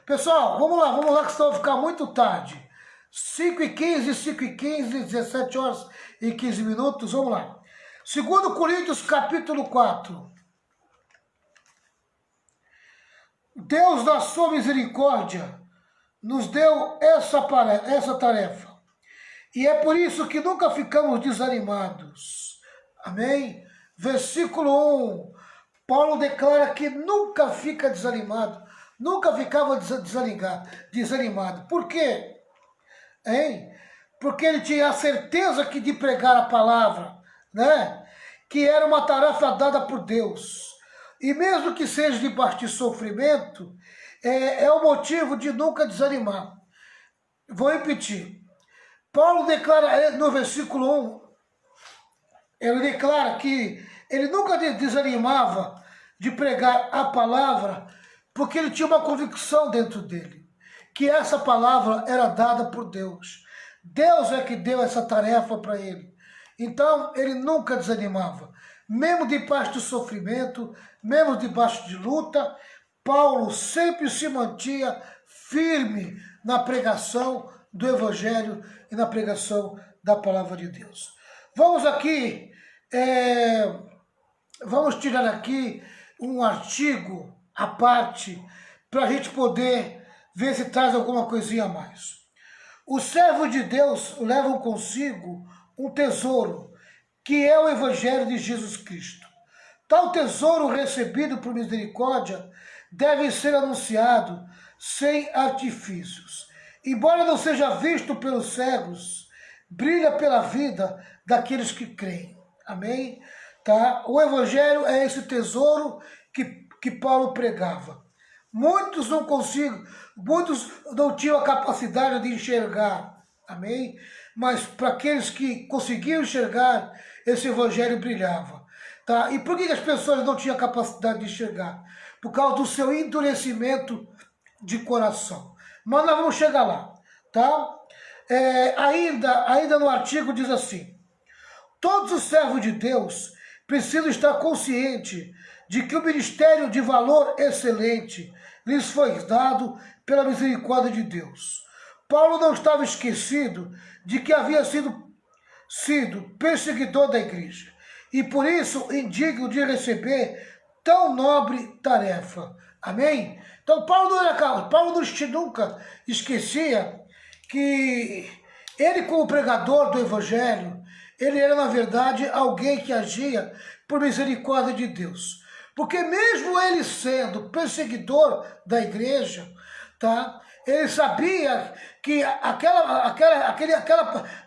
Pessoal, vamos lá que senão vai ficar muito tarde. 5h15, 5h15, 17 horas e 15 minutos, vamos lá. 2 Coríntios capítulo 4. Deus, na sua misericórdia, nos deu essa tarefa. E é por isso que nunca ficamos desanimados. Amém? Versículo 1. Paulo declara que nunca fica desanimado. Nunca ficava desanimado. Por quê? Hein? Porque ele tinha a certeza que de pregar a palavra, né? Que era uma tarefa dada por Deus. E mesmo que seja debaixo de sofrimento, é o motivo de nunca desanimar. Vou repetir. Paulo declara no versículo 1, ele declara que ele nunca desanimava de pregar a palavra, porque ele tinha uma convicção dentro dele, que essa palavra era dada por Deus. Deus é que deu essa tarefa para ele. Então, ele nunca desanimava. Mesmo debaixo do sofrimento, mesmo debaixo de luta, Paulo sempre se mantinha firme na pregação do Evangelho e na pregação da Palavra de Deus. Vamos aqui, vamos tirar aqui um artigo à parte para a gente poder ver se traz alguma coisinha a mais. Os servos de Deus levam consigo um tesouro, que é o Evangelho de Jesus Cristo. Tal tesouro recebido por misericórdia deve ser anunciado sem artifícios. Embora não seja visto pelos cegos, brilha pela vida daqueles que creem. Amém? Tá? O Evangelho é esse tesouro que Paulo pregava. Muitos não tinham a capacidade de enxergar. Amém? Mas para aqueles que conseguiam enxergar, esse Evangelho brilhava. Tá? E por que as pessoas não tinham a capacidade de enxergar? Por causa do seu endurecimento de coração. Mas nós vamos chegar lá, tá? Ainda no artigo diz assim: todos os servos de Deus precisam estar conscientes de que o ministério de valor excelente lhes foi dado pela misericórdia de Deus. Paulo não estava esquecido de que havia sido perseguidor da igreja e por isso indigno de receber tão nobre tarefa. Amém? Então Paulo nunca esquecia que ele, como pregador do Evangelho, ele era na verdade alguém que agia por misericórdia de Deus. Porque mesmo ele sendo perseguidor da igreja, tá? Ele sabia que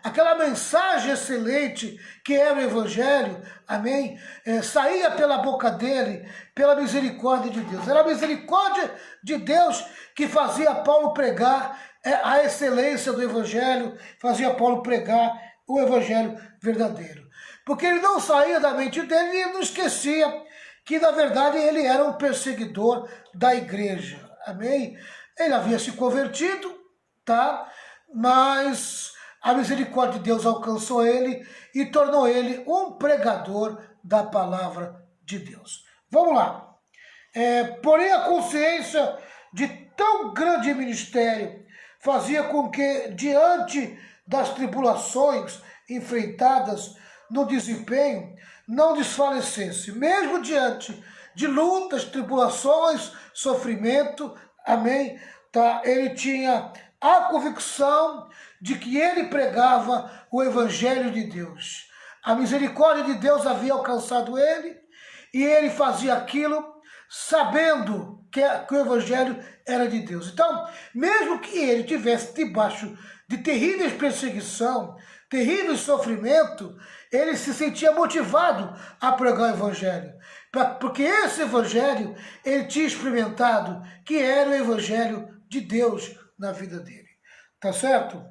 aquela mensagem excelente que era o Evangelho, amém? Saía pela boca dele, pela misericórdia de Deus. Era a misericórdia de Deus que fazia Paulo pregar a excelência do Evangelho, fazia Paulo pregar o Evangelho verdadeiro. Porque ele não saía da mente dele e ele não esquecia que na verdade ele era um perseguidor da igreja. Amém? Ele havia se convertido, tá? Mas a misericórdia de Deus alcançou ele e tornou ele um pregador da palavra de Deus. Vamos lá. Porém, a consciência de tão grande ministério fazia com que, diante das tribulações enfrentadas no desempenho, não desfalecesse. Mesmo diante de lutas, tribulações, sofrimento, amém? Tá? Ele tinha a convicção de que ele pregava o Evangelho de Deus. A misericórdia de Deus havia alcançado ele e ele fazia aquilo sabendo que o Evangelho era de Deus. Então, mesmo que ele tivesse debaixo de terríveis perseguição, terrível sofrimento, ele se sentia motivado a pregar o Evangelho. Porque esse Evangelho ele tinha experimentado que era o Evangelho de Deus na vida dele. Tá certo?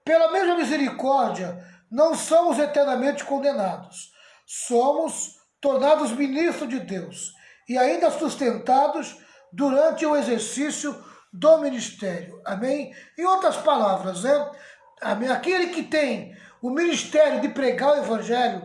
Pela mesma misericórdia, não somos eternamente condenados. Somos tornados ministros de Deus e ainda sustentados durante o exercício do ministério. Amém? Em outras palavras, amém? Aquele que tem o ministério de pregar o Evangelho,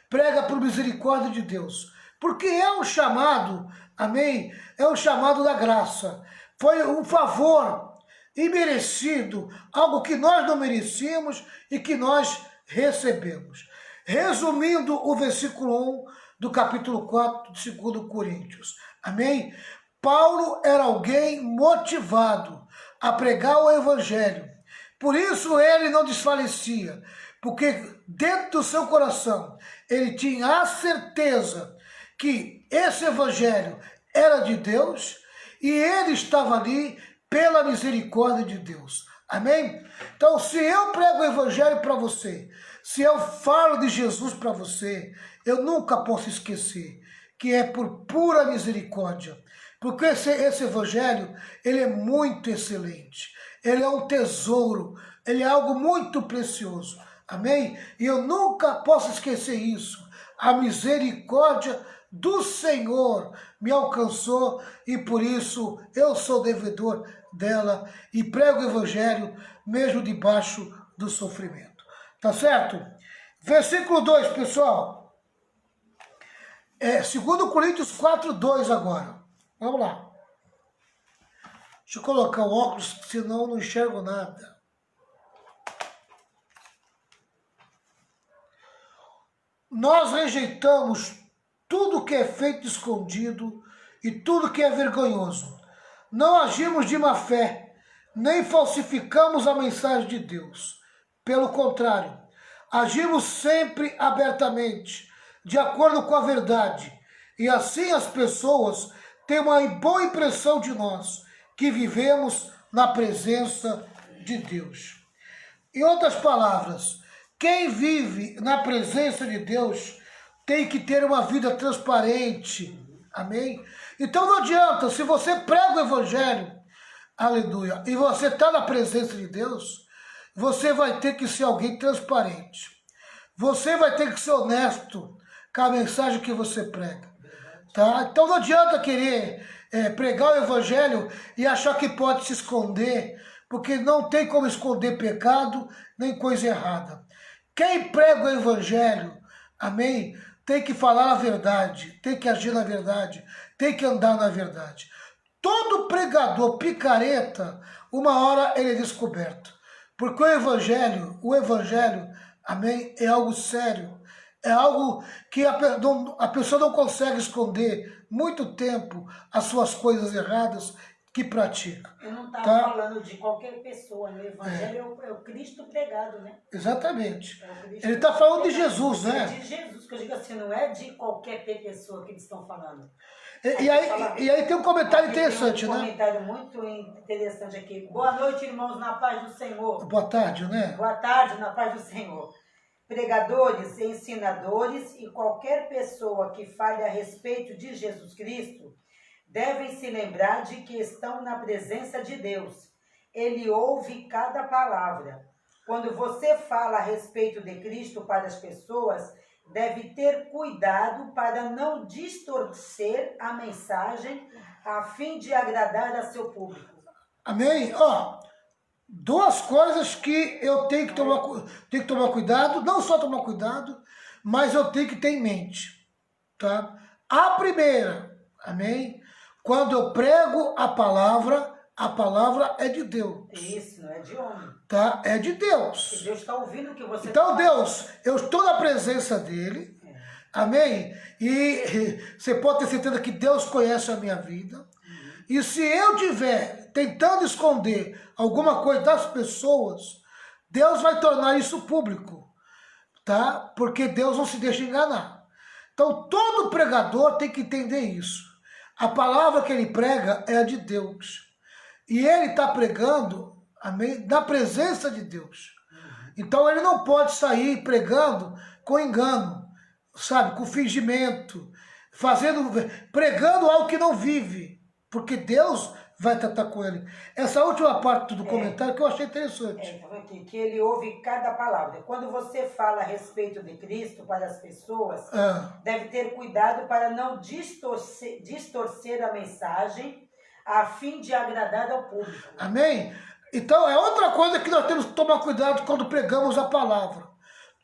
prega por misericórdia de Deus, porque é um chamado amém, é o chamado da graça. Foi um favor imerecido, algo que nós não merecíamos e que nós recebemos. Resumindo o versículo 1 do capítulo 4 de 2 Coríntios, amém? Paulo era alguém motivado a pregar o evangelho, por isso ele não desfalecia, porque dentro do seu coração ele tinha a certeza que esse evangelho era de Deus e ele estava ali pela misericórdia de Deus. Amém? Então, se eu prego o evangelho para você, se eu falo de Jesus para você, eu nunca posso esquecer que é por pura misericórdia. Porque esse evangelho, ele é muito excelente. Ele é um tesouro, ele é algo muito precioso. Amém? E eu nunca posso esquecer isso. A misericórdia do Senhor me alcançou e por isso eu sou devedor dela e prego o evangelho mesmo debaixo do sofrimento. Tá certo? Versículo 2, pessoal. 2 Coríntios 4:2 agora. Vamos lá. Deixa eu colocar o óculos, senão eu não enxergo nada. Nós rejeitamos tudo que é feito escondido e tudo que é vergonhoso. Não agimos de má fé, nem falsificamos a mensagem de Deus. Pelo contrário, agimos sempre abertamente, de acordo com a verdade. E assim as pessoas têm uma boa impressão de nós, que vivemos na presença de Deus. Em outras palavras, quem vive na presença de Deus tem que ter uma vida transparente. Amém? Então não adianta, se você prega o evangelho, aleluia, e você está na presença de Deus, você vai ter que ser alguém transparente. Você vai ter que ser honesto com a mensagem que você prega. Tá? Então não adianta querer pregar o evangelho e achar que pode se esconder, porque não tem como esconder pecado nem coisa errada. Quem prega o evangelho, amém, tem que falar a verdade, tem que agir na verdade, tem que andar na verdade. Todo pregador picareta, uma hora ele é descoberto. Porque o evangelho, amém, é algo sério. É algo que a pessoa não consegue esconder muito tempo as suas coisas erradas que pratica. Eu não estava falando de qualquer pessoa, né? O evangelho é o Cristo pregado, né? Exatamente. Ele está falando de Jesus, né? De Jesus, que eu digo assim, não é de qualquer pessoa que eles estão falando. E aí tem um comentário interessante, tem um né? comentário muito interessante aqui. Boa noite, irmãos, na paz do Senhor. Boa tarde, né? Boa tarde, na paz do Senhor. Pregadores, ensinadores e qualquer pessoa que fale a respeito de Jesus Cristo devem se lembrar de que estão na presença de Deus. Ele ouve cada palavra. Quando você fala a respeito de Cristo para as pessoas, deve ter cuidado para não distorcer a mensagem a fim de agradar a seu público. Amém? Duas coisas que eu tenho que tomar cuidado, não só tomar cuidado, mas eu tenho que ter em mente, tá? A primeira, amém? Quando eu prego a palavra é de Deus. Isso, não é de homem. Tá? É de Deus. E Deus está ouvindo o que você Então, tá Deus, eu estou na presença dele, amém? E você pode ter certeza que Deus conhece a minha vida. E se eu estiver tentando esconder alguma coisa das pessoas, Deus vai tornar isso público, tá? Porque Deus não se deixa enganar. Então todo pregador tem que entender isso. A palavra que ele prega é a de Deus. E ele está pregando, amém, na presença de Deus. Então ele não pode sair pregando com engano, sabe, com fingimento, pregando algo que não vive. Porque Deus vai tratar com ele. Essa última parte do comentário que eu achei interessante. Tá vendo aqui, que ele ouve cada palavra. Quando você fala a respeito de Cristo para as pessoas, deve ter cuidado para não distorcer a mensagem a fim de agradar ao público. Amém? Então é outra coisa que nós temos que tomar cuidado quando pregamos a palavra.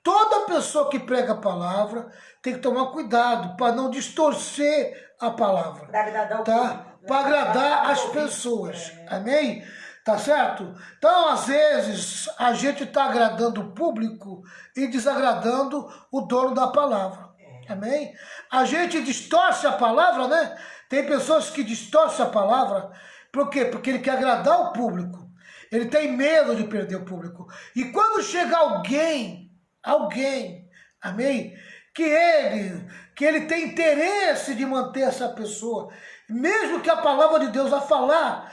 Toda pessoa que prega a palavra tem que tomar cuidado para não distorcer a palavra, Para agradar o tá? público, né? Para agradar as Para ouvir. pessoas, amém? Tá certo? Então, às vezes, a gente está agradando o público e desagradando o dono da palavra, amém? A gente distorce a palavra, né? Tem pessoas que distorcem a palavra, por quê? Porque ele quer agradar o público, ele tem medo de perder o público. E quando chega alguém, amém? Que ele tem interesse de manter essa pessoa, mesmo que a palavra de Deus vai falar,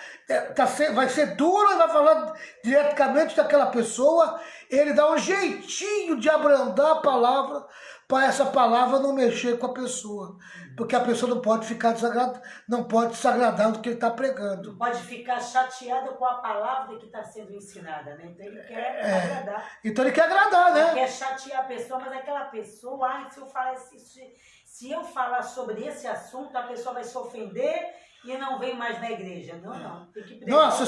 vai ser dura e vai falar diretamente daquela pessoa, ele dá um jeitinho de abrandar a palavra, para essa palavra não mexer com a pessoa, porque a pessoa não pode ficar não pode se agradar do que ele está pregando. Não pode ficar chateado com a palavra que está sendo ensinada, né? Então ele quer agradar. Então ele quer agradar, né? Ele quer chatear a pessoa, mas aquela pessoa, se eu falar sobre esse assunto, a pessoa vai se ofender e não vem mais na igreja. Não. Tem que pregar. Nossa,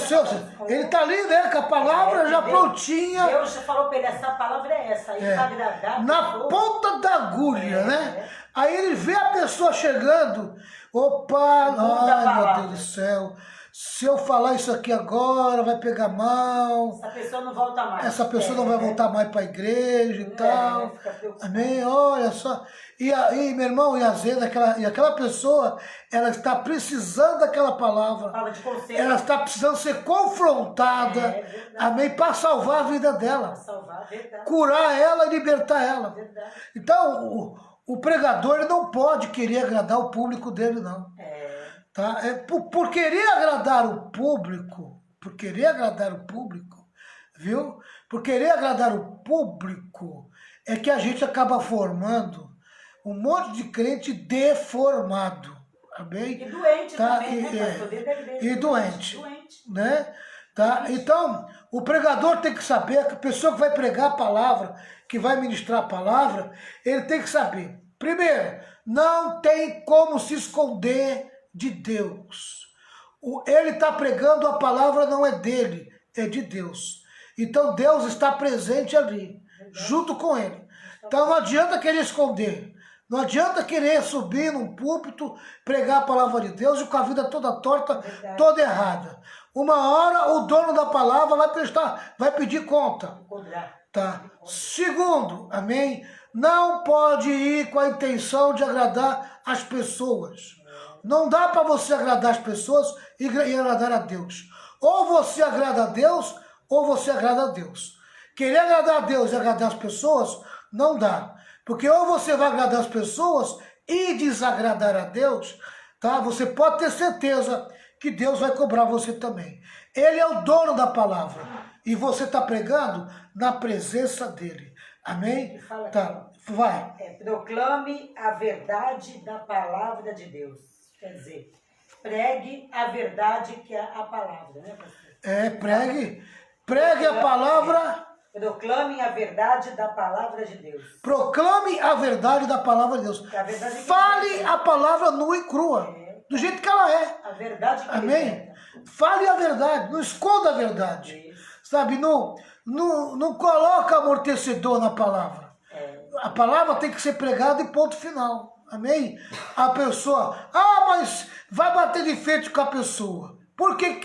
ele está ali, né? Com a palavra já prontinha. Deus já falou para ele, essa palavra é essa, aí para agradar. Na ponta da agulha, né? Aí ele vê a pessoa chegando, opa, ai meu Deus do céu, se eu falar isso aqui agora vai pegar mal. Essa pessoa não volta mais. Essa pessoa não vai voltar mais para a igreja e tal. Amém? Olha só. E aí, meu irmão, e às vezes aquela pessoa, ela está precisando daquela palavra. Fala de conselho. Ela está precisando ser confrontada. Amém? Para salvar a vida dela. Para salvar, verdade. Curar ela e libertar ela. Verdade. Então, o pregador ele não pode querer agradar o público dele, não. Tá? Por querer agradar o público, viu? Por querer agradar o público, é que a gente acaba formando um monte de crente deformado. Amém? E doente tá? também, né? E doente. Né? Tá? Então, o pregador tem que saber, que a pessoa que vai pregar a palavra, que vai ministrar a palavra, ele tem que saber. Primeiro, não tem como se esconder de Deus. Ele está pregando, a palavra não é dele, é de Deus. Então Deus está presente ali, junto com ele. Então não adianta querer esconder, não adianta querer subir num púlpito, pregar a palavra de Deus e com a vida toda torta, toda errada. Uma hora o dono da palavra vai pedir conta. Tá? Segundo, amém? Não pode ir com a intenção de agradar as pessoas. Não dá para você agradar as pessoas e agradar a Deus. Ou você agrada a Deus, ou você agrada a Deus. Querer agradar a Deus e agradar as pessoas, não dá. Porque ou você vai agradar as pessoas e desagradar a Deus, tá? Você pode ter certeza que Deus vai cobrar você também. Ele é o dono da palavra. E você está pregando na presença dele. Amém? Tá, vai. Proclame a verdade da palavra de Deus. Quer dizer, pregue a verdade que é a palavra, né, pastor? Pregue a palavra. Proclame a verdade da palavra de Deus. Proclame a verdade da palavra de Deus. Fale a palavra nua e crua, do jeito que ela é. A verdade que amém? Fale a verdade, não esconda a verdade. Sabe, não coloca amortecedor na palavra. A palavra tem que ser pregada e ponto final. Amém? A pessoa, mas vai bater de frente com a pessoa. Por que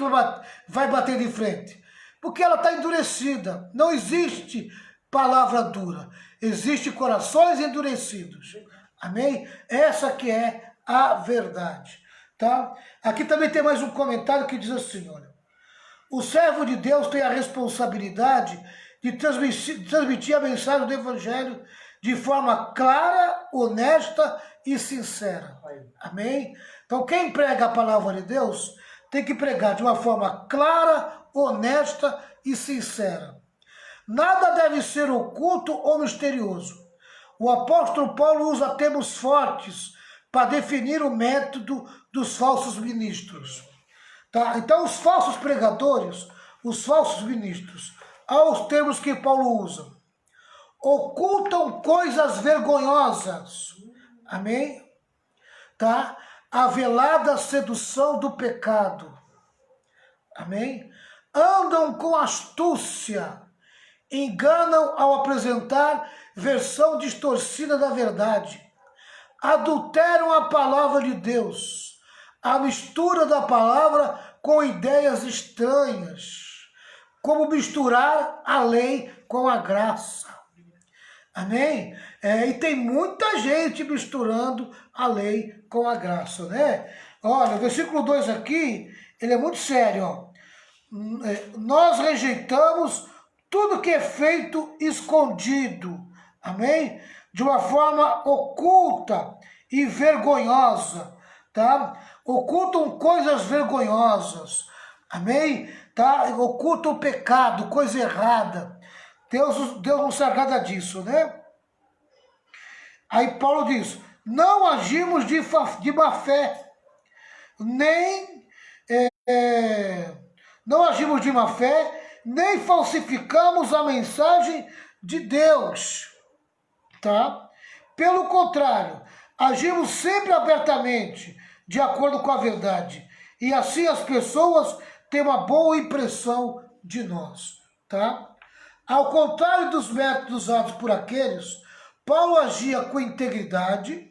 vai bater de frente? Porque ela está endurecida. Não existe palavra dura. Existem corações endurecidos. Amém? Essa que é a verdade. Tá? Aqui também tem mais um comentário que diz assim, olha. O servo de Deus tem a responsabilidade de transmitir a mensagem do Evangelho de forma clara, honesta e sincera. Amém? Então quem prega a palavra de Deus tem que pregar de uma forma clara, honesta e sincera. Nada deve ser oculto ou misterioso. O apóstolo Paulo usa termos fortes para definir o método dos falsos ministros. Tá? Então os falsos pregadores, os falsos ministros, aos termos que Paulo usa, ocultam coisas vergonhosas. Amém? Tá? A velada sedução do pecado. Amém? Andam com astúcia, enganam ao apresentar versão distorcida da verdade. Adulteram a palavra de Deus, a mistura da palavra com ideias estranhas, como misturar a lei com a graça. Amém? E tem muita gente misturando a lei com a graça, né? Olha, o versículo 2 aqui, ele é muito sério, ó. Nós rejeitamos tudo que é feito escondido, amém? De uma forma oculta e vergonhosa, tá? Ocultam coisas vergonhosas, amém? Tá? Ocultam pecado, coisa errada. Deus não se agrada disso, né? Aí Paulo diz, não agimos de má fé, nem... não agimos de má fé, nem falsificamos a mensagem de Deus, tá? Pelo contrário, agimos sempre abertamente, de acordo com a verdade, e assim as pessoas têm uma boa impressão de nós, tá? Ao contrário dos métodos usados por aqueles, Paulo agia com integridade,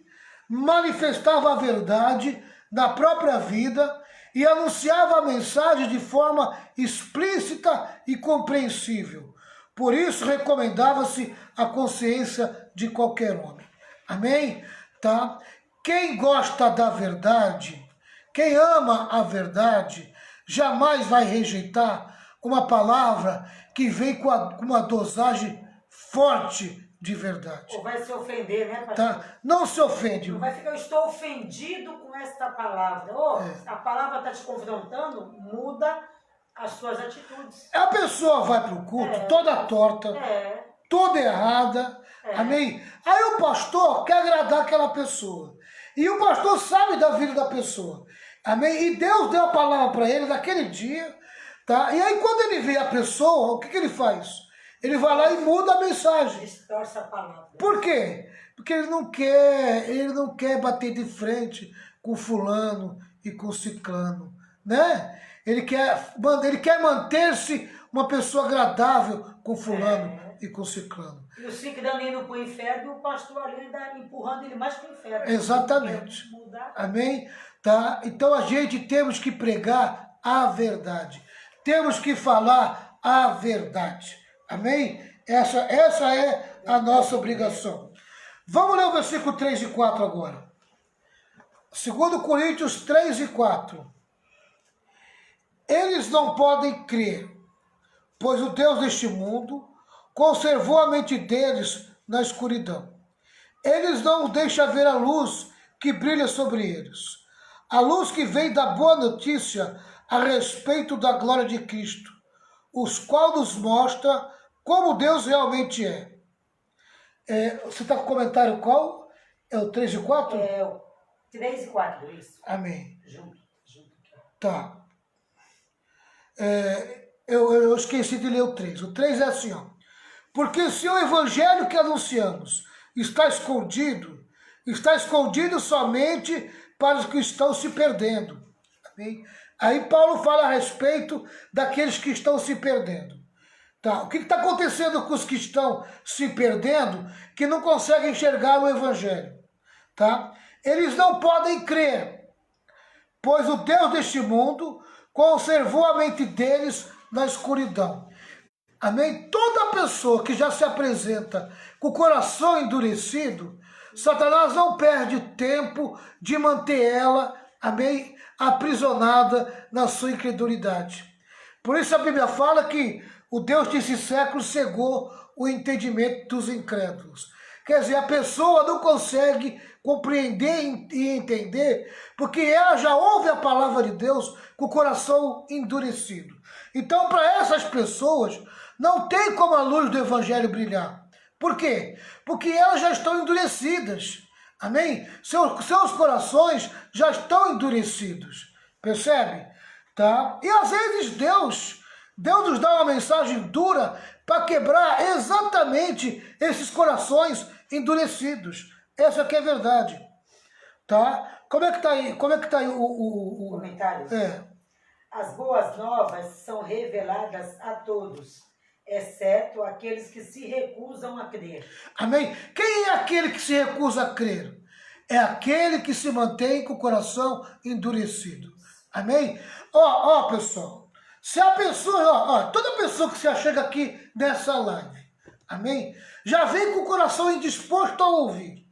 manifestava a verdade na própria vida e anunciava a mensagem de forma explícita e compreensível. Por isso recomendava-se a consciência de qualquer homem. Amém? Tá? Quem gosta da verdade, quem ama a verdade, jamais vai rejeitar uma palavra que vem com uma dosagem forte de verdade. Ou vai se ofender, né, pastor? Tá? Não se ofende. Não vai ficar, eu estou ofendido com esta palavra. A palavra está te confrontando, muda as suas atitudes. A pessoa vai para o culto toda torta, toda errada, amém? Aí o pastor quer agradar aquela pessoa. E o pastor sabe da vida da pessoa, amém? E Deus deu a palavra para ele naquele dia, tá? E aí quando ele vê a pessoa, o que ele faz? Ele vai lá e muda a mensagem. Distorce a palavra. Por quê? Porque ele não quer bater de frente com fulano e com ciclano, né? Ele quer manter-se uma pessoa agradável com fulano e com ciclano. E o ciclano indo para o inferno, e o pastor ali ainda empurrando ele mais para o inferno. Exatamente. Amém? Tá? Então a gente temos que pregar a verdade. Temos que falar a verdade. Amém? Essa é a nossa obrigação. Vamos ler o versículo 3 e 4 agora. 2 Coríntios 3 e 4. Eles não podem crer, pois o Deus deste mundo conservou a mente deles na escuridão. Eles não deixam ver a luz que brilha sobre eles. A luz que vem da boa notícia a respeito da glória de Cristo, os qual nos mostra como Deus realmente é. Você está com comentário qual? É o 3 e 4? É o 3 e 4, isso. Amém. Junto. Tá. Eu esqueci de ler o 3. O 3 é assim, ó. Porque se o evangelho que anunciamos está escondido somente para os que estão se perdendo. Amém? Aí Paulo fala a respeito daqueles que estão se perdendo. Tá? O que está acontecendo com os que estão se perdendo, que não conseguem enxergar o evangelho? Tá? Eles não podem crer, pois o Deus deste mundo conservou a mente deles na escuridão. Amém? Toda pessoa que já se apresenta com o coração endurecido, Satanás não perde tempo de manter ela, amém, aprisionada na sua incredulidade. Por isso a Bíblia fala que o Deus desse século cegou o entendimento dos incrédulos. Quer dizer, a pessoa não consegue compreender e entender, porque ela já ouve a palavra de Deus com o coração endurecido. Então, para essas pessoas, não tem como a luz do evangelho brilhar. Por quê? Porque elas já estão endurecidas. Amém? Seus corações já estão endurecidos. Percebe? Tá? E às vezes Deus nos dá uma mensagem dura para quebrar exatamente esses corações endurecidos. Essa que é a verdade. Tá? Como é que tá aí o comentário? As boas novas são reveladas a todos. exceto aqueles que se recusam a crer. Amém? Quem é aquele que se recusa a crer? É aquele que se mantém com o coração endurecido. Amém? Ó, pessoal, se a pessoa, toda pessoa que se achega aqui nessa live, amém? Já vem com o coração indisposto a ouvir,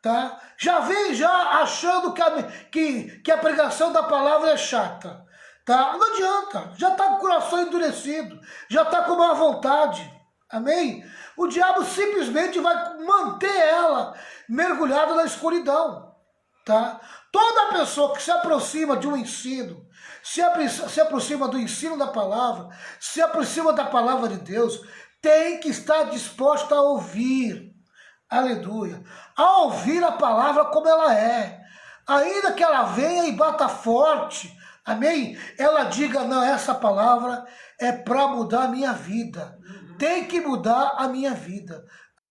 tá? Já vem já achando que a pregação da palavra é chata, tá? Não adianta, já está com o coração endurecido, já está com má vontade, amém? O diabo simplesmente vai manter ela mergulhada na escuridão, tá? Toda pessoa que se aproxima de um ensino, se aproxima do ensino da palavra, se aproxima da palavra de Deus, tem que estar disposta a ouvir, aleluia, a ouvir a palavra como ela é, ainda que ela venha e bata forte, amém? Ela diga, não, essa palavra é para mudar a minha vida, tem que mudar a minha vida.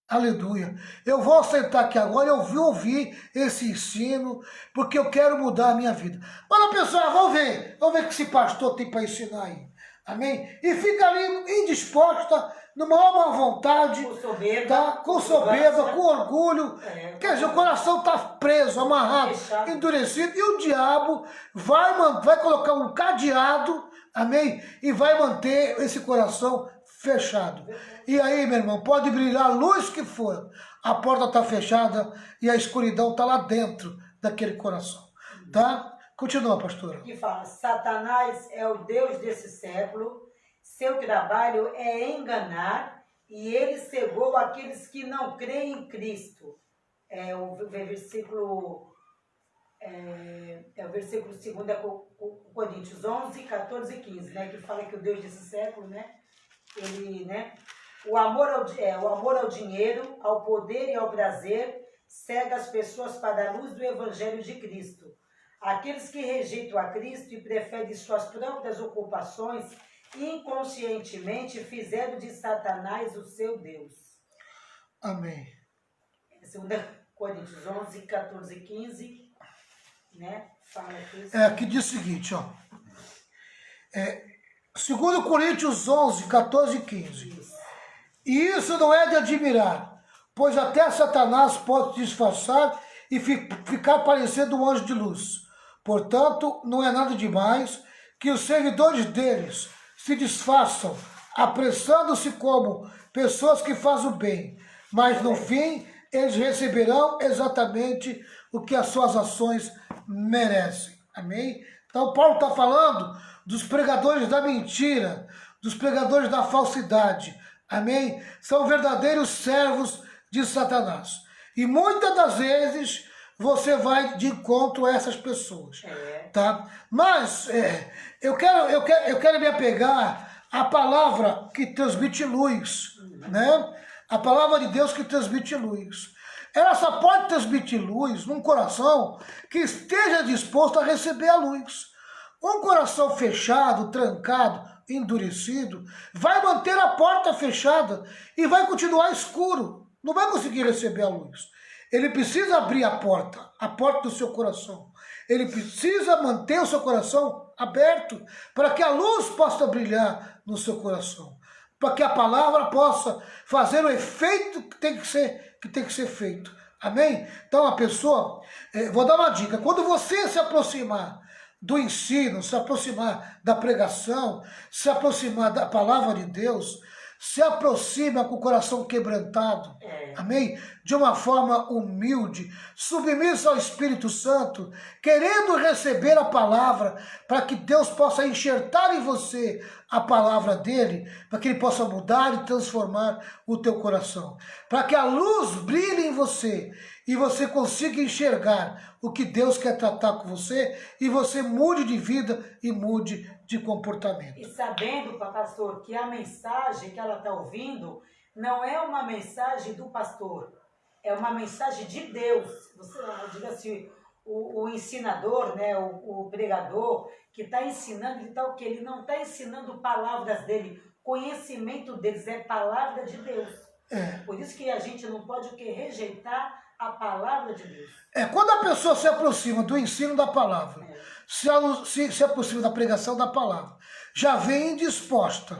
Aleluia. Eu vou sentar aqui agora, eu vou ouvir esse ensino, porque eu quero mudar a minha vida. Olha, pessoal, vamos ver o que esse pastor tem para ensinar aí. Amém? E fica ali indisposta, numa má vontade, Com soberba, tá? Com soberba, com orgulho. Quer dizer, o coração está preso, amarrado, fechado, endurecido, e o diabo vai colocar um cadeado, amém? E vai manter esse coração fechado. E aí, meu irmão, pode brilhar a luz que for, a porta está fechada e a escuridão está lá dentro daquele coração, tá? Continua, pastora. Que fala, Satanás é o Deus desse século, seu trabalho é enganar e ele cegou aqueles que não creem em Cristo. É o versículo 2 Coríntios 11, 14 e 15, né, que fala que o Deus desse século, né, ele, né, o amor ao dinheiro, ao poder e ao prazer cega as pessoas para a luz do Evangelho de Cristo. Aqueles que rejeitam a Cristo e preferem suas próprias ocupações, inconscientemente fizeram de Satanás o seu Deus. Amém. 2 Coríntios 11, 14 e 15, né? Fala aqui. Aqui diz o seguinte, ó. 2 Coríntios 11, 14 e 15. Isso. E isso não é de admirar, pois até Satanás pode se disfarçar e ficar parecendo um anjo de luz. Portanto, não é nada demais que os seguidores deles se disfarçam, apressando-se como pessoas que fazem o bem, mas no fim eles receberão exatamente o que as suas ações merecem. Amém? Então Paulo está falando dos pregadores da mentira, dos pregadores da falsidade. Amém? São verdadeiros servos de Satanás. E muitas das vezes você vai de encontro a essas pessoas, tá? Mas eu quero me apegar à palavra que transmite luz, né? A palavra de Deus que transmite luz. Ela só pode transmitir luz num coração que esteja disposto a receber a luz. Um coração fechado, trancado, endurecido, vai manter a porta fechada e vai continuar escuro. Não vai conseguir receber a luz. Ele precisa abrir a porta do seu coração. Ele precisa manter o seu coração aberto para que a luz possa brilhar no seu coração. Para que a palavra possa fazer o efeito que tem que ser feito. Amém? Então a pessoa, vou dar uma dica, quando você se aproximar do ensino, se aproximar da pregação, se aproximar da palavra de Deus, se aproxima com o coração quebrantado, amém? De uma forma humilde, submissa ao Espírito Santo, querendo receber a palavra, para que Deus possa enxertar em você a palavra dele, para que ele possa mudar e transformar o teu coração, para que a luz brilhe em você e você consiga enxergar o que Deus quer tratar com você e você mude de vida e mude de comportamento. E sabendo, pastor, que a mensagem que ela está ouvindo não é uma mensagem do pastor, é uma mensagem de Deus. Você diga assim, o ensinador, né, o pregador que está ensinando, ele não está ensinando palavras dele, conhecimento deles é palavra de Deus. Por isso que a gente não pode rejeitar a palavra de Deus. Quando a pessoa se aproxima do ensino da palavra, se é possível, da pregação da palavra, já vem indisposta,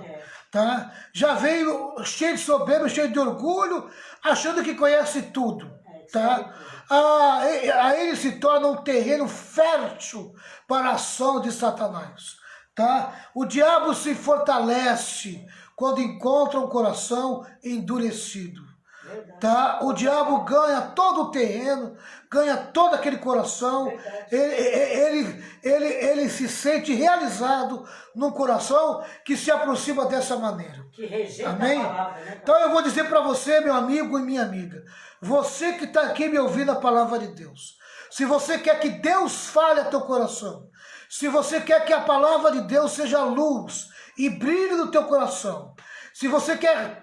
tá? Já vem cheio de soberba, cheio de orgulho, achando que conhece tudo, tá? Aí ele se torna um terreno fértil para a ação de Satanás, tá? O diabo se fortalece quando encontra um coração endurecido, tá? O diabo ganha todo o terreno, ganha todo aquele coração, ele se sente realizado num coração que se aproxima dessa maneira. Que rejeita Amém? a palavra, né? Então eu vou dizer para você, meu amigo e minha amiga, você que está aqui me ouvindo a palavra de Deus, se você quer que Deus fale a teu coração, se você quer que a palavra de Deus seja luz e brilhe no teu coração, se você quer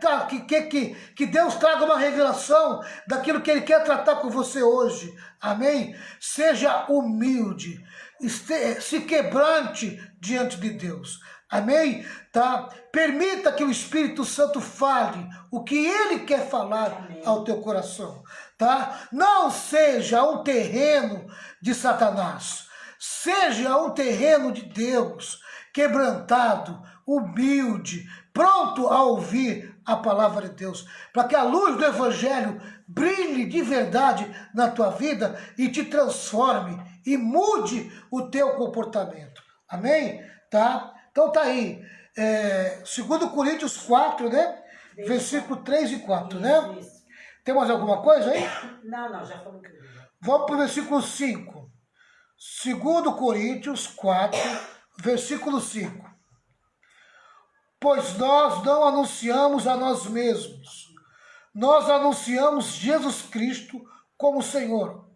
que Deus traga uma revelação daquilo que Ele quer tratar com você hoje, amém? Seja humilde, se quebrante diante de Deus, amém? Tá? Permita que o Espírito Santo fale o que Ele quer falar, amém, ao teu coração, tá? Não seja um terreno de Satanás, seja um terreno de Deus, quebrantado, humilde, pronto a ouvir a palavra de Deus, para que a luz do Evangelho brilhe de verdade na tua vida e te transforme e mude o teu comportamento. Amém? Tá? Então tá aí, 2 Coríntios 4, né? Versículo 3 e 4, né? Isso. Tem mais alguma coisa aí? Não, já falou tudo. Vamos para o versículo 5. 2 Coríntios 4, versículo 5. Pois nós não anunciamos a nós mesmos, nós anunciamos Jesus Cristo como Senhor,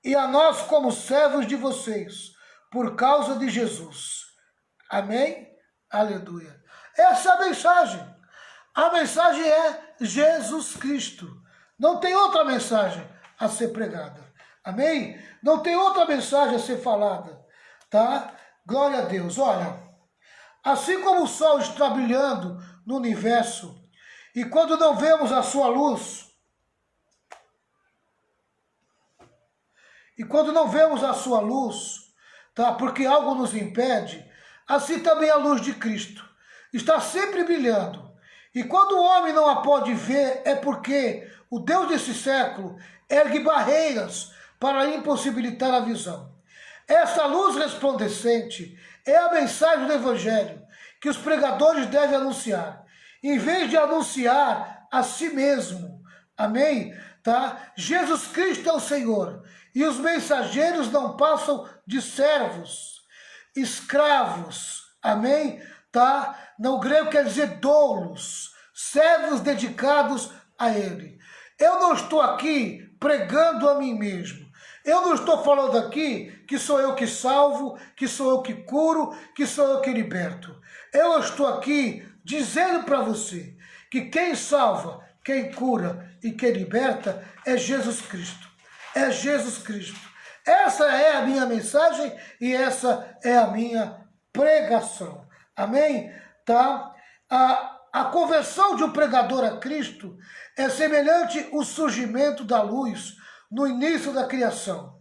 e a nós como servos de vocês, por causa de Jesus. Amém? Aleluia. Essa é a mensagem. A mensagem é Jesus Cristo. Não tem outra mensagem a ser pregada. Amém? Não tem outra mensagem a ser falada. Tá? Glória a Deus. Olha, assim como o sol está brilhando no universo, e quando não vemos a sua luz, tá? Porque algo nos impede, assim também a luz de Cristo está sempre brilhando. E quando o homem não a pode ver, é porque o Deus desse século ergue barreiras para impossibilitar a visão. Essa luz resplandecente é a mensagem do Evangelho que os pregadores devem anunciar, em vez de anunciar a si mesmo. Amém? Tá? Jesus Cristo é o Senhor, e os mensageiros não passam de servos, escravos. Amém? Tá? No grego quer dizer doulos, servos dedicados a Ele. Eu não estou aqui pregando a mim mesmo. Eu não estou falando aqui que sou eu que salvo, que sou eu que curo, que sou eu que liberto. Eu estou aqui dizendo para você que quem salva, quem cura e quem liberta é Jesus Cristo. É Jesus Cristo. Essa é a minha mensagem e essa é a minha pregação. Amém? Tá? A conversão de um pregador a Cristo é semelhante ao surgimento da luz no início da criação.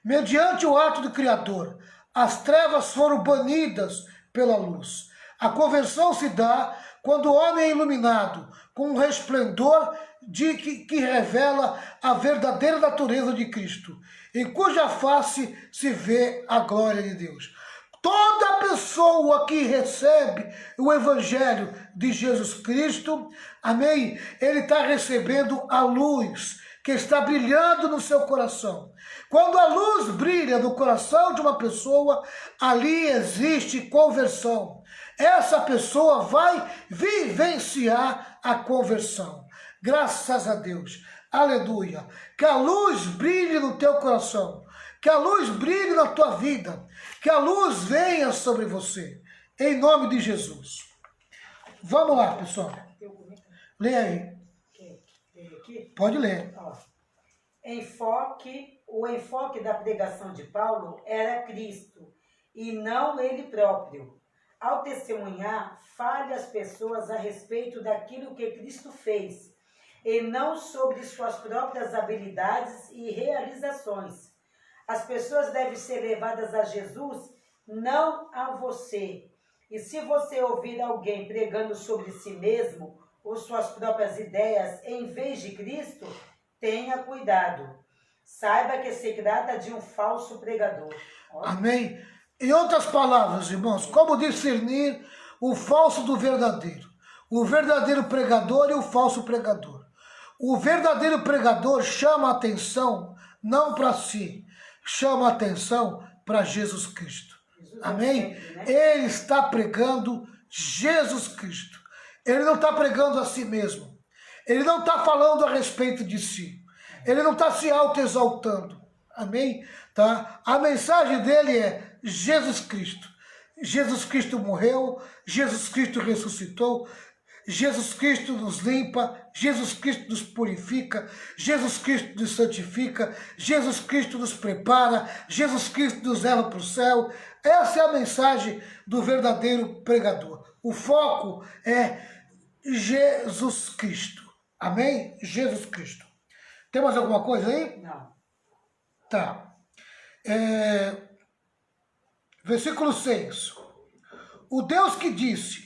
Mediante o ato do Criador, as trevas foram banidas pela luz. A conversão se dá quando o homem é iluminado com um resplendor que revela a verdadeira natureza de Cristo, em cuja face se vê a glória de Deus. Toda pessoa que recebe o Evangelho de Jesus Cristo, amém? Ele está recebendo a luz que está brilhando no seu coração. Quando a luz brilha no coração de uma pessoa, ali existe conversão. Essa pessoa vai vivenciar a conversão. Graças a Deus. Aleluia. Que a luz brilhe no teu coração. Que a luz brilhe na tua vida. Que a luz venha sobre você. Em nome de Jesus. Vamos lá, pessoal. Leia aí. Pode ler. O enfoque da pregação de Paulo era Cristo e não ele próprio. Ao testemunhar, fale às pessoas a respeito daquilo que Cristo fez e não sobre suas próprias habilidades e realizações. As pessoas devem ser levadas a Jesus, não a você. E se você ouvir alguém pregando sobre si mesmo ou suas próprias ideias em vez de Cristo, tenha cuidado. Saiba que se trata de um falso pregador. Olha. Amém? Em outras palavras, irmãos, como discernir o falso do verdadeiro? O verdadeiro pregador e o falso pregador. O verdadeiro pregador chama a atenção não para si, chama a atenção para Jesus Cristo. Amém? Sempre, né? Ele está pregando Jesus Cristo. Ele não está pregando a si mesmo. Ele não está falando a respeito de si. Ele não está se auto-exaltando. Amém? Tá? A mensagem dele é Jesus Cristo. Jesus Cristo morreu, Jesus Cristo ressuscitou, Jesus Cristo nos limpa, Jesus Cristo nos purifica, Jesus Cristo nos santifica, Jesus Cristo nos prepara, Jesus Cristo nos leva para o céu. Essa é a mensagem do verdadeiro pregador. O foco é Jesus Cristo. Amém? Jesus Cristo. Tem mais alguma coisa aí? Não. Tá. Versículo 6. O Deus que disse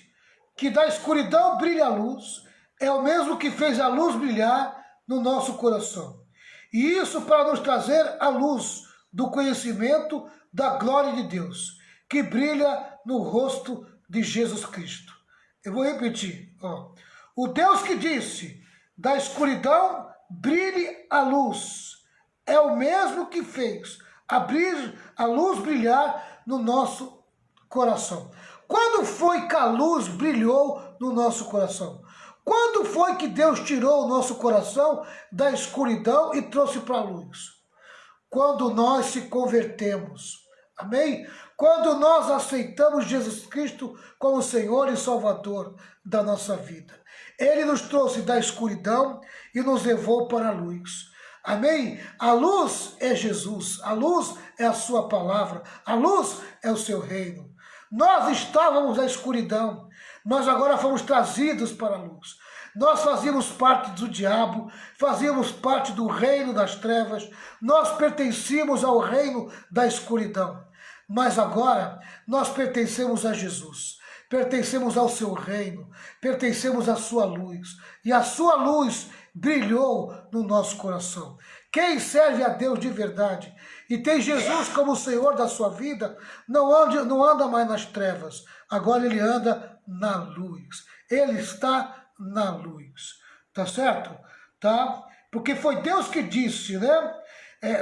que da escuridão brilha a luz, é o mesmo que fez a luz brilhar no nosso coração. E isso para nos trazer a luz do conhecimento da glória de Deus, que brilha no rosto de Jesus Cristo. Eu vou repetir. Ó. O Deus que disse, da escuridão brilhe a luz, é o mesmo que fez a luz brilhar no nosso coração. Quando foi que a luz brilhou no nosso coração? Quando foi que Deus tirou o nosso coração da escuridão e trouxe para a luz? Quando nós se convertemos. Amém? Quando nós aceitamos Jesus Cristo como Senhor e Salvador da nossa vida. Ele nos trouxe da escuridão e nos levou para a luz. Amém? A luz é Jesus, a luz é a sua palavra, a luz é o seu reino. Nós estávamos na escuridão, nós agora fomos trazidos para a luz. Nós fazíamos parte do diabo, fazíamos parte do reino das trevas, nós pertencíamos ao reino da escuridão. Mas agora nós pertencemos a Jesus, pertencemos ao seu reino, pertencemos à sua luz. E a sua luz brilhou no nosso coração. Quem serve a Deus de verdade e tem Jesus como o Senhor da sua vida, não anda mais nas trevas, agora ele anda na luz. Ele está na luz, tá certo? Tá? Porque foi Deus que disse, né?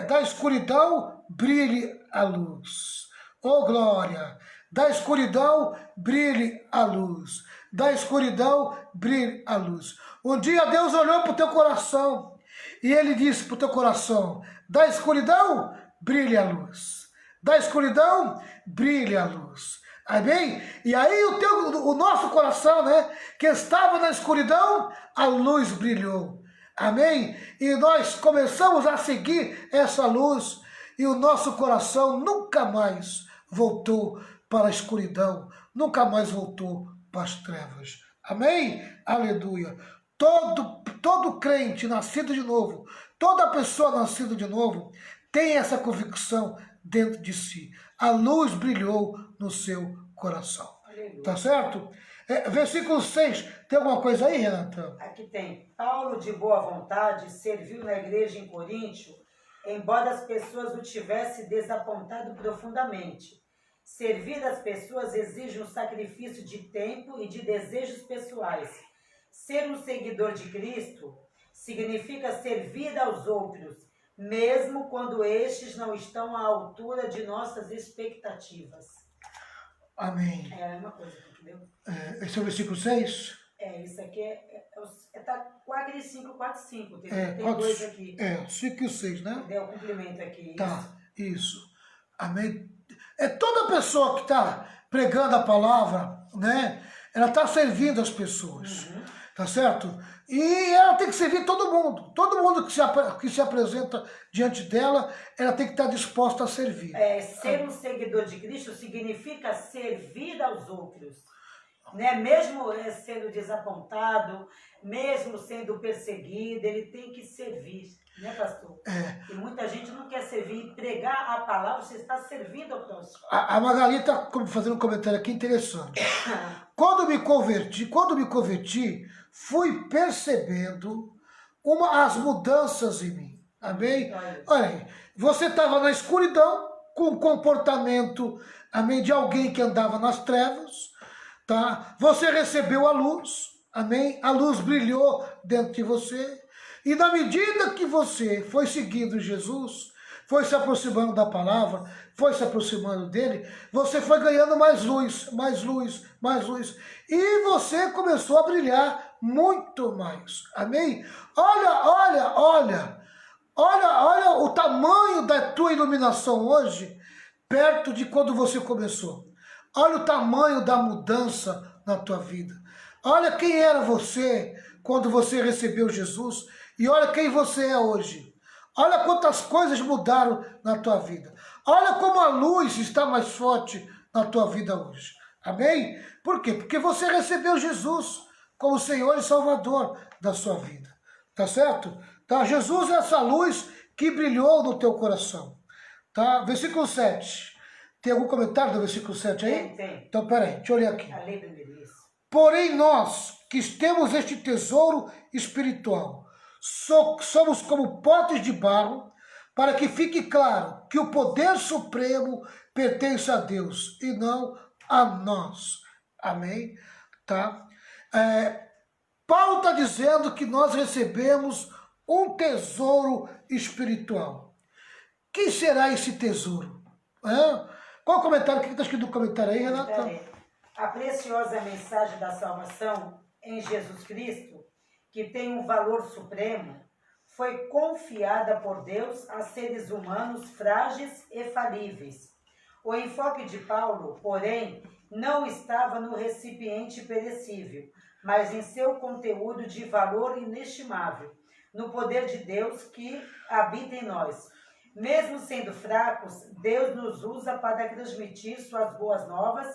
Da escuridão brilhe a luz. Oh glória! Da escuridão brilhe a luz. Da escuridão brilhe a luz. Um dia Deus olhou para o teu coração e ele disse para o teu coração, da escuridão brilhe a luz. Da escuridão brilhe a luz. Amém? E aí o nosso coração, né, que estava na escuridão, a luz brilhou. Amém? E nós começamos a seguir essa luz e o nosso coração nunca mais voltou para a escuridão, nunca mais voltou para as trevas. Amém? Aleluia. Todo crente nascido de novo, toda pessoa nascida de novo, tem essa convicção dentro de si. A luz brilhou no seu coração. Aleluia. Tá certo? Versículo 6, tem alguma coisa aí, Renata? Aqui tem. Paulo, de boa vontade, serviu na igreja em Coríntio, embora as pessoas o tivessem desapontado profundamente. Servir as pessoas exige um sacrifício de tempo e de desejos pessoais. Ser um seguidor de Cristo significa servir aos outros, mesmo quando estes não estão à altura de nossas expectativas. Amém. É a mesma coisa, entendeu? Esse é o versículo 6? Isso aqui tá 4 e 5, 4 e 5. Tem 2 aqui. 5 e 6, né? Entendeu? O cumprimento aqui. Tá, isso. Amém. Toda pessoa que está pregando a palavra, né? Ela está servindo as pessoas. Uhum. Tá certo? E ela tem que servir todo mundo. Todo mundo que se apresenta diante dela, ela tem que estar disposta a servir. Ser um seguidor de Cristo significa servir aos outros. Né? Mesmo sendo desapontado, mesmo sendo perseguido, ele tem que servir. Né, pastor? É. E muita gente não quer servir e pregar a palavra, você está servindo ao próximo. A Magali está fazendo um comentário aqui interessante. Quando me converti, fui percebendo as mudanças em mim. Amém? Olha aí, você estava na escuridão, com o comportamento, amém, de alguém que andava nas trevas, tá? Você recebeu a luz, amém? A luz brilhou dentro de você. E na medida que você foi seguindo Jesus, foi se aproximando da palavra, foi se aproximando dele, você foi ganhando mais luz, mais luz, mais luz. E você começou a brilhar muito mais. Amém? Olha o tamanho da tua iluminação hoje, perto de quando você começou. Olha o tamanho da mudança na tua vida. Olha quem era você quando você recebeu Jesus e olha quem você é hoje. Olha quantas coisas mudaram na tua vida. Olha como a luz está mais forte na tua vida hoje. Amém? Por quê? Porque você recebeu Jesus como Senhor e Salvador da sua vida. Tá certo? Tá? Jesus é essa luz que brilhou no teu coração. Tá? Versículo 7. Tem algum comentário do versículo 7 aí? Tem. Então, peraí, deixa eu olhar aqui. A lei da beleza. Porém, nós que temos este tesouro espiritual, somos como potes de barro, para que fique claro que o poder supremo pertence a Deus e não a nós. Amém? Tá? Paulo está dizendo que nós recebemos um tesouro espiritual. Que será esse tesouro? Qual o comentário? O que está escrito no comentário aí, Renata? A preciosa mensagem da salvação em Jesus Cristo, que tem um valor supremo, foi confiada por Deus a seres humanos frágeis e falíveis. O enfoque de Paulo, porém, não estava no recipiente perecível, mas em seu conteúdo de valor inestimável, no poder de Deus que habita em nós. Mesmo sendo fracos, Deus nos usa para transmitir suas boas novas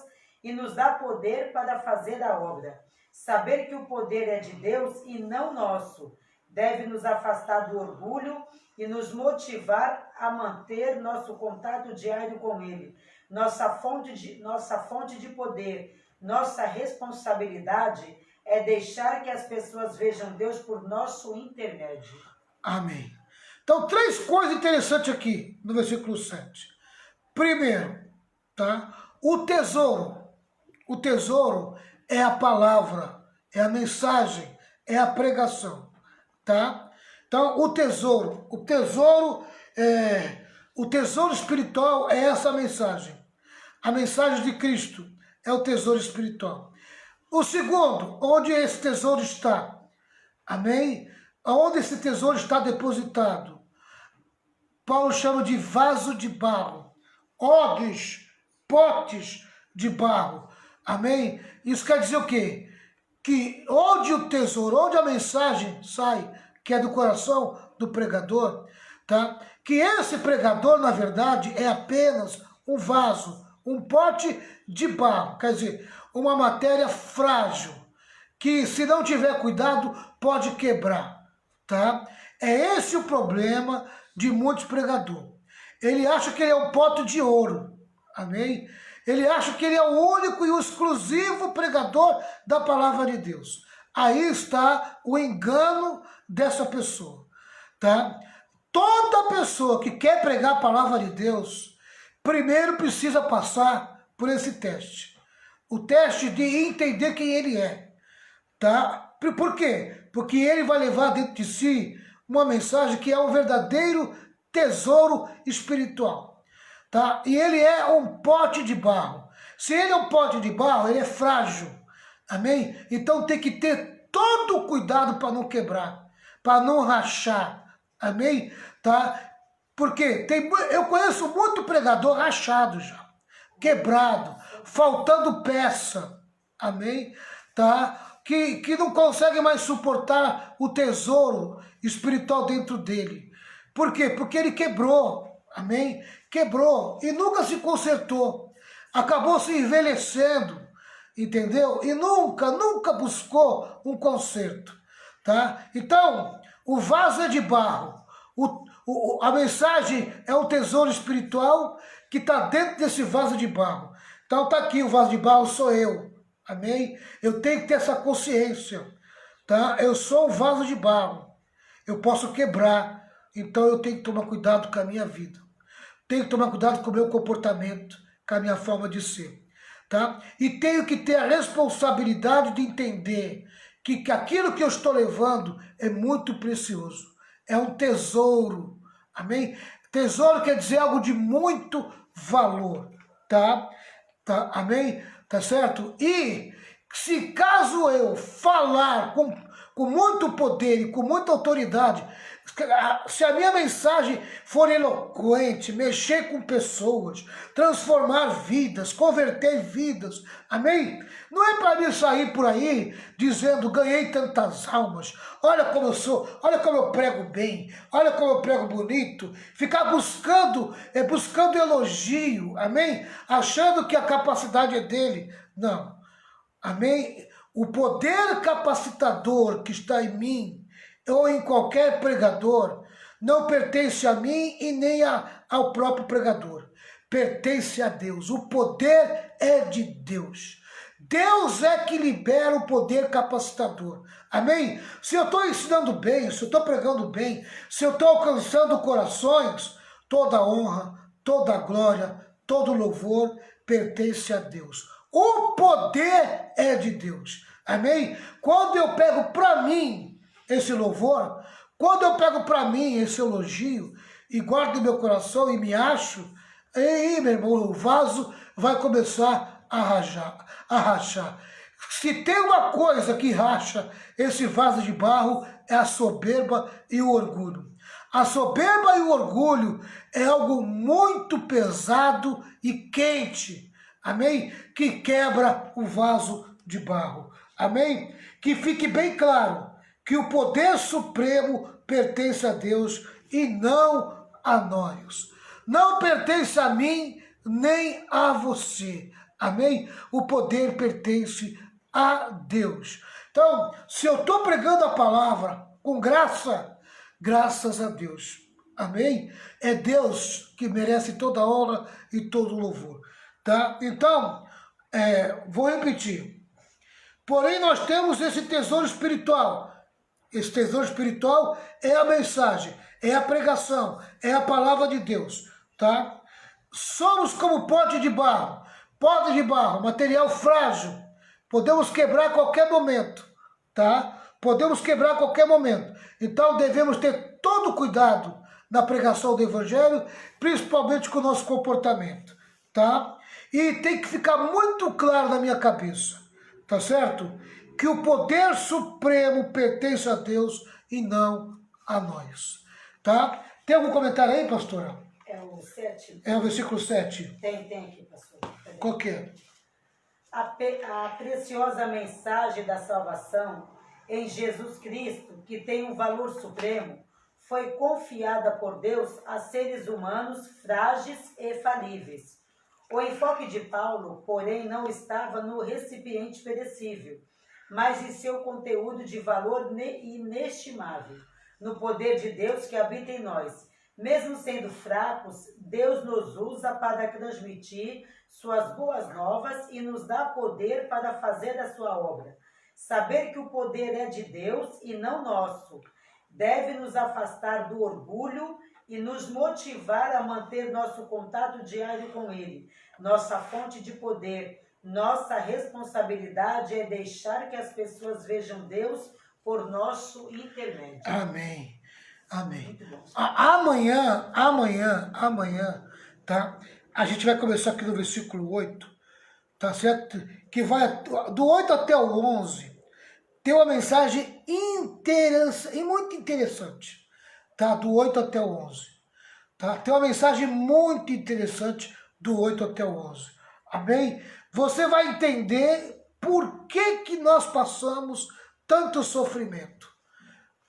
e nos dá poder para fazer a obra. Saber que o poder é de Deus e não nosso deve nos afastar do orgulho e nos motivar a manter nosso contato diário com Ele, nossa fonte de poder. Nossa responsabilidade é deixar que as pessoas vejam Deus por nosso intermédio. Amém. Então, 3 coisas interessantes aqui no versículo 7. Primeiro, tá? O tesouro é a palavra, é a mensagem, é a pregação, tá? Então, o tesouro espiritual é essa mensagem. A mensagem de Cristo é o tesouro espiritual. O segundo, onde esse tesouro está? Amém? Onde esse tesouro está depositado? Paulo chama de vaso de barro, odres, potes de barro. Amém? Isso quer dizer o quê? Que onde o tesouro, onde a mensagem sai, que é do coração do pregador, tá? Que esse pregador, na verdade, é apenas um vaso, um pote de barro, quer dizer, uma matéria frágil, que se não tiver cuidado, pode quebrar, tá? É esse o problema de muitos pregadores. Ele acha que ele é um pote de ouro, amém? Ele acha que ele é o único e o exclusivo pregador da palavra de Deus. Aí está o engano dessa pessoa, tá? Toda pessoa que quer pregar a palavra de Deus, primeiro precisa passar por esse teste. O teste de entender quem ele é, tá? Por quê? Porque ele vai levar dentro de si uma mensagem que é um verdadeiro tesouro espiritual, tá? E ele é um pote de barro. Se ele é um pote de barro, ele é frágil, amém? Então tem que ter todo o cuidado para não quebrar, para não rachar, amém? Tá? Porque eu conheço muito pregador rachado já, quebrado, faltando peça, amém? Tá? Que não consegue mais suportar o tesouro espiritual dentro dele. Por quê? Porque ele quebrou, amém? Quebrou e nunca se consertou. Acabou se envelhecendo, entendeu? E nunca buscou um conserto, tá? Então, o vaso é de barro, A mensagem é um tesouro espiritual que está dentro desse vaso de barro. Então está aqui, o vaso de barro sou eu. Amém? Eu tenho que ter essa consciência. Tá? Eu sou um vaso de barro. Eu posso quebrar. Então eu tenho que tomar cuidado com a minha vida. Tenho que tomar cuidado com o meu comportamento, com a minha forma de ser. Tá? E tenho que ter a responsabilidade de entender que aquilo que eu estou levando é muito precioso. É um tesouro. Amém? Tesouro quer dizer algo de muito valor. Tá? Amém? Tá certo? E se caso eu falar com muito poder e com muita autoridade, se a minha mensagem for eloquente, mexer com pessoas, transformar vidas, converter vidas, amém? Não é para mim sair por aí dizendo, ganhei tantas almas, olha como eu sou, olha como eu prego bem, olha como eu prego bonito, ficar buscando elogio, amém? Achando que a capacidade é dele. Não, amém? O poder capacitador que está em mim, ou em qualquer pregador, não pertence a mim e nem ao próprio pregador. Pertence a Deus. O poder é de Deus. Deus é que libera o poder capacitador. Amém? Se eu estou ensinando bem, se eu estou pregando bem, se eu estou alcançando corações, toda honra, toda glória, todo louvor pertence a Deus. O poder é de Deus. Amém? Quando eu pego para mim esse louvor, quando eu pego para mim esse elogio e guardo no meu coração e me acho, aí, meu irmão, o vaso vai começar a rachar. Se tem uma coisa que racha esse vaso de barro, é a soberba e o orgulho. A soberba e o orgulho é algo muito pesado e quente, amém? Que quebra o vaso de barro, amém? Que fique bem claro que o poder supremo pertence a Deus e não a nós. Não pertence a mim nem a você, amém? O poder pertence a Deus. Então, se eu estou pregando a palavra com graça, graças a Deus, amém? É Deus que merece toda a honra e todo o louvor, tá? Então, vou repetir. Porém, nós temos esse tesouro espiritual. Esse tesouro espiritual é a mensagem, é a pregação, é a palavra de Deus, tá? Somos como pote de barro, material frágil. Podemos quebrar a qualquer momento, tá? Podemos quebrar a qualquer momento. Então devemos ter todo cuidado na pregação do evangelho, principalmente com o nosso comportamento, tá? E tem que ficar muito claro na minha cabeça, tá certo? Que o poder supremo pertence a Deus e não a nós, tá? Tem algum comentário aí, pastora? É o 7. É o versículo 7. Tem aqui, pastor. Qual que é? A preciosa mensagem da salvação em Jesus Cristo, que tem um valor supremo, foi confiada por Deus a seres humanos frágeis e falíveis. O enfoque de Paulo, porém, não estava no recipiente perecível, mas em seu conteúdo de valor inestimável, no poder de Deus que habita em nós. Mesmo sendo fracos, Deus nos usa para transmitir suas boas novas e nos dá poder para fazer a sua obra. Saber que o poder é de Deus e não nosso deve nos afastar do orgulho e nos motivar a manter nosso contato diário com Ele, nossa fonte de poder. Nossa responsabilidade é deixar que as pessoas vejam Deus por nosso intermédio. Amém. Amém. Amanhã, tá? A gente vai começar aqui no versículo 8, tá certo? Que vai do 8 até o 11. Tem uma mensagem muito interessante, tá? Do 8 até o 11. Tá? Tem uma mensagem muito interessante do 8 até o 11. Amém? Você vai entender por que nós passamos tanto sofrimento.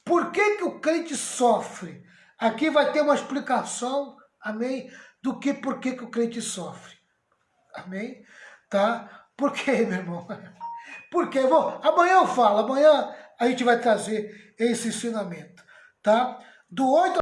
Por que o crente sofre? Aqui vai ter uma explicação, amém, do que por que o crente sofre. Amém? Tá? Por quê, meu irmão? Porque amanhã eu falo, amanhã a gente vai trazer esse ensinamento, tá? Do 8